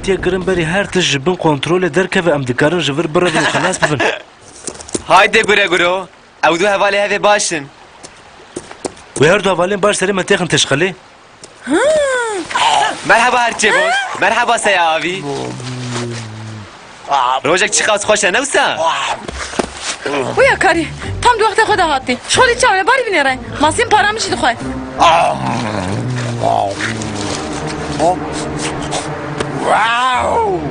تيا قرن بري هر تجبن كنترول دركه ام دكارن جبر برا خلاص بفن هايدي قرا قرو او دو هوالي هذي باشن ويهردو هوالين باش سري ما تيخن تشخلي مرحبا هرچه بوز مرحبا سياوي روجك چی خواست خوشه نوسا ويا كاري tam du vakte khoda hatti şoli çavle bari binere masim paramı şidi khoy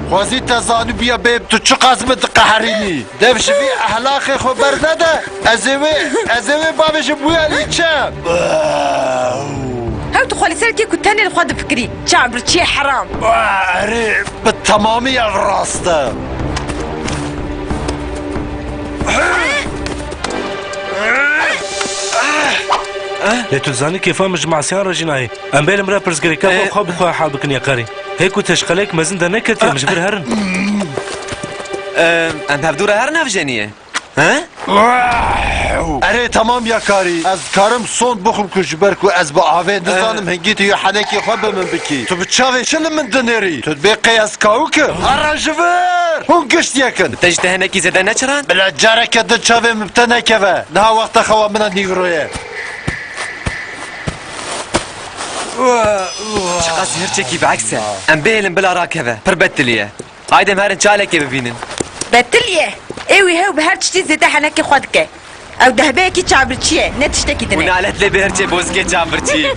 خوازی تزانو بیا بیب تو چه قسمت قهرینی دفشوی احلاقی خو برنده ازوی بابش بویالی چه هاو تو خالی سر کی کتنی خود فکری چابر چی حرام اره به تمامی راسته لتوزاني كيف مجمع سيان رجيناي ام بيل مرا برزغريكا خو بخو حال بكن يا قاري هيكو تشخلك مزن ده نكت يا مجبر هرن ام هفدوره هر نفجنیه ها اره تمام یا کاری از کارم سوند بخم کجبر کو از با آوه نزانم هنگیت یا حنکی خواب من بکی تو بچاوه شل من دنری تو بی قیاس کاو که هرجور هون گشت یکن تجده هنکی زده نچران بلا جارک ده چاوه مبتنه که نه وقت خوا من نیگرویه شقاس هرچکی بعکسه ام بیلم بلا راکبه پر بتلیه هایدم هرن چالکی ببینن بتلیه ایوی هاو به هر چیزی زده حنکی خود که او دهبه کی چابر چیه نتشتکی دنه ونالت لبه هرچه بوزگه چامبرچی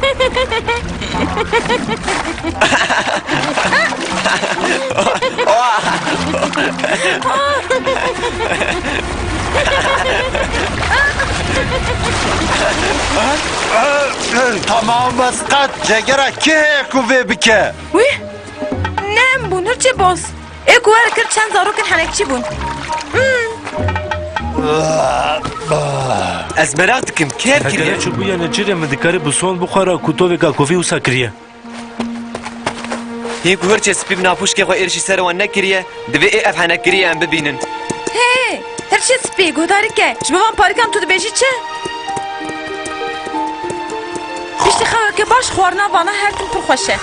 تمام مسقط جگره که کوه بکه وی نم بون هرچه باز ایکو هر کرد چند زارو کن حنکی بون از merak dikim kef هكذا kiriye شو بيا نجري من دكاري بصون بخارا كوتوفي كوفي وساكريه هی کو هرچه سپیم ناپوش که خو ارشی سر و نکریه دوی ای اف حنکریه ام ببینن هی هرچه سپی گوداری که جبوان پاریکم تو دبیجی چه؟ بیشتی خواه که باش خوارنا وانا هر تن پر خوشه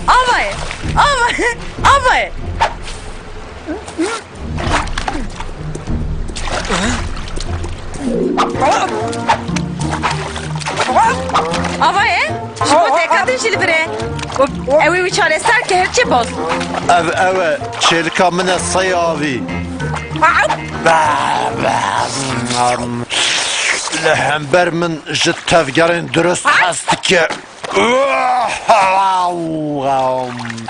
آوای آوای آوای آوای شما تکاتن شیلی بره اوی ویچاره سر که هرچی باز اوه چلکا من سیاوی لحنبر من جد تفگرین درست هست که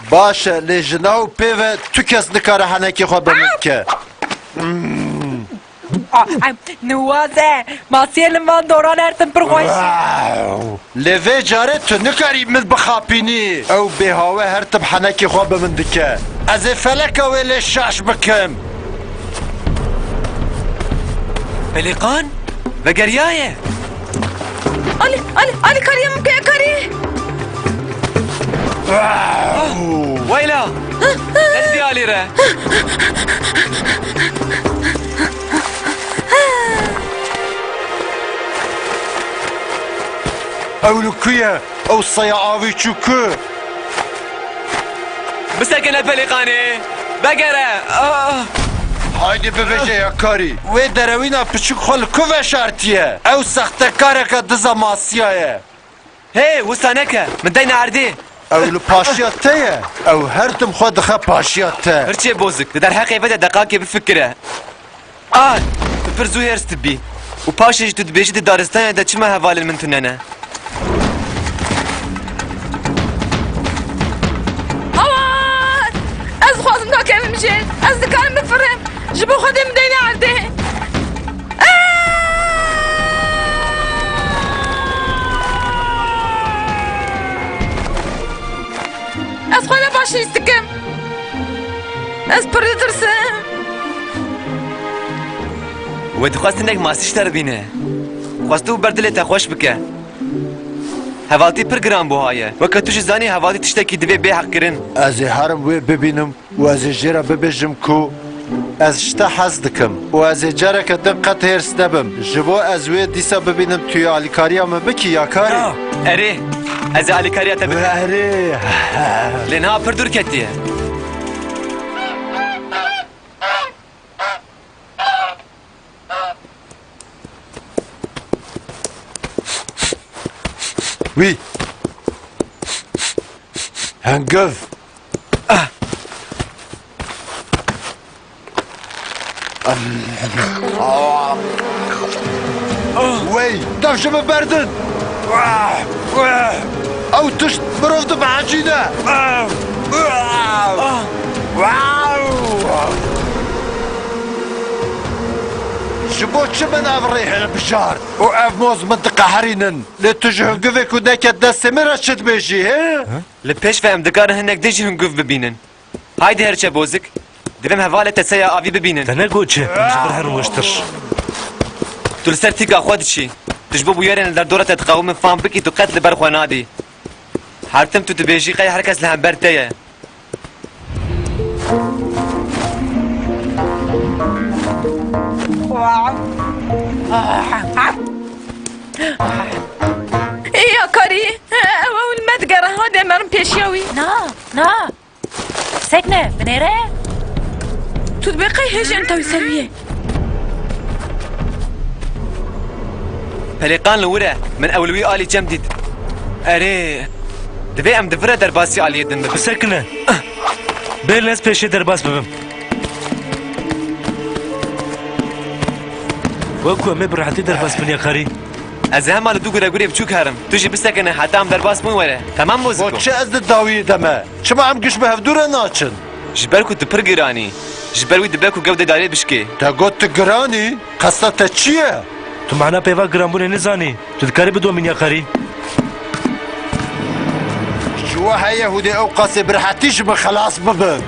باشه لیجناو پیوه تو کس نکاره هنکی خواه بمید که نوازه ماسیل من دوران ارتن پر خوش لیوه جاره تو نکاری من بخاپینی او بیهاوه هر تب هنکی خواه بمید که از فلک اولی شاش بکم پلیقان و گریایه آلی کاری ممکن کاری ویلا نزدی آلی ره اولو کیه او سیعاوی چو که بسکن الپلیقانه بگره هایدی ببیجه یا کاری وی دروینا پچوک خال که شرطیه او سخت کاره که دزا ماسیایه هی وستانکه من دین عردی اولو پاشیات تیه او هر تم خود دخه پاشیات ته هرچی بوزک در حقی بده دقاقی بفکره فرزوی هرست بی و پاشش تو دبیجی دی دارستان دا چما حوال من تننه از خوازم دا کمی میشه از دکارم بفرم جبو خودم دین عرده از خودم باشه استکم از پرده ترسم و دخواست انك ماسیش تر بینه خواستو بردلی تا خوش بکه هواتی پر گران بو هایه وکه توش زانی هواتی تشتکی دوی بی حق کرن از هرم وی ببینم و از جیره ببیجم کو Ez işte hez dikim û ez ê careke din qet hêrs nebim ji bo ez wê dîsa bibînim tu yê alîkariya min bikî ya karî. Ya. Erê, ez ê alîkariya te bikim. Erê. Lê niha pir dûr ketiye. Wî. Hengiv. Wey, dev ji min berdin. Ew tişt mirov dibehecîne. Ji bo çi min ev rê hilbijar û ev moz min diqeherînin. Lê tu ji hingivê ku neket destê min re çi dibêjî hê? Li pêş ve em dikarin hinek dê jî hunguv bibînin. Haydi herçe bozik. Divêm hevalê te seya avî bibînin. Te ne goçe. Ji ber her wiştir. Tu li ser tîka xwe diçî. Tu ji bo bûyerên li derdora te diqewî min fan bikî tu qet li ber xwe nadî. Her tim tu dibêjî qey herkes li hember te ye. يا كاري اول ما تقرا هذا مرم بيشاوي نا ساكنة بنيرة تطبيقي هيج انت وسويه Pelêqan li were min ewlewî alî cem dît. Erê. Divê em di vir e derbasî aliyê din bibin. Bisekine. Bêrn ez pêşê derbas bibim. Wekû em ê bi rehetî derbas bin ya karî. Ez ê hema li du gure gurê biçûk herim. Tu jî bisekine heta em derbas bin were. Tamam Bo moziko? çi ez di dawiyê deme? Çima em giş bi hevdûre naçin? Ji ber ku tu pir giranî. Ji ber wî dibe ku gewdê darê bişkê. Te got tu giranî? Qesa te çi ye? Tu mehna pêva giranbûnê nizanî. Tu dikarî bidomîn ya karî. Ji we heye hûdê ew qasê bi rehetî ji min xelas bibin.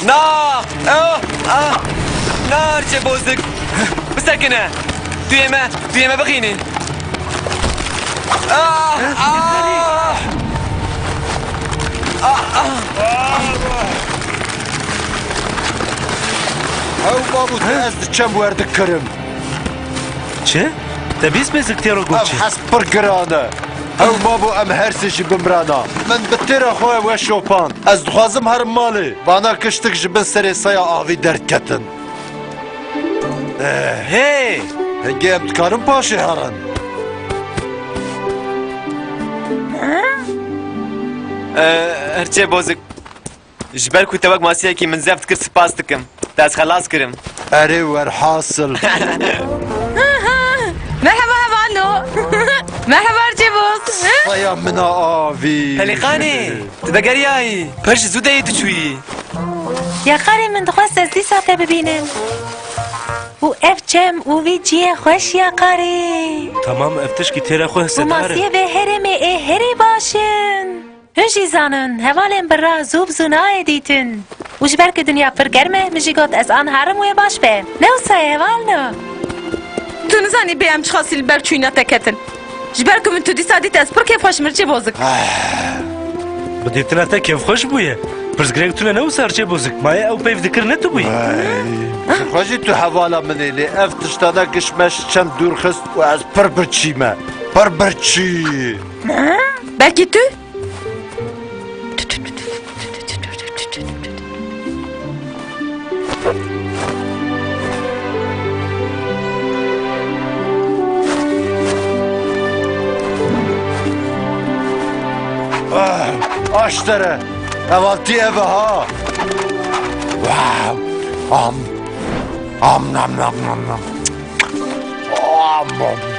Na! Na herçe bozik. Bisekine. Tu yeme bixînî. Ew babû te ez diçem werdikirim. Çi? Te bîst bêzik têro Ev goçe. hes pir giran e. Ew babû em her sê jî bimrana. Min bi têra xwe we şopan. Ez dixwazim herim malê. Bana kiştik ji bin serê saya avî derketin. Hey! Hengê em dikarin paşê herin. Herçe bozik. Ji ber ku te wek masiyekî min zev dikir spas dikim. Te ez xelas kirim. Erê werhasıl. مرحبا هبالو مرحبا رجبوز Saya mina avî. Pelêqanê. Tu vegeriyayî. Pir ji zû deyê tu çûyî. يا قاري من دخواست از دي ساعة ببينن و اف جم و وی جيه خوش يا قاري Tamam ev tişkî têra xwe و hissedar ماسيه e. به هرمي اي هري باشن هنجي زانن هوالن برا زوب زوناي ديتن و جبرك دنيا پر گرمه مجي قد از آن هرم ويا باش به نو ساي هوالنو تو نزانی بیم چه خاصی بر چوینا تکتن جبرکم تو دی سادی تاس پر کیف خوش مرچه بازک Bi dîtina te kevxweş bûye. Pirsgirêk tune ne wisa herçê bozik. Maye ew peyv dikir ne tu bûyî. Xwecî tu hevala min ê lê ev tiştana gişmeş çend dûr xist û ez pir birçîme. Pir birçî. belki tu Aştere. Evaltî eve ha. Wow. Am nam nam nam nam. Am.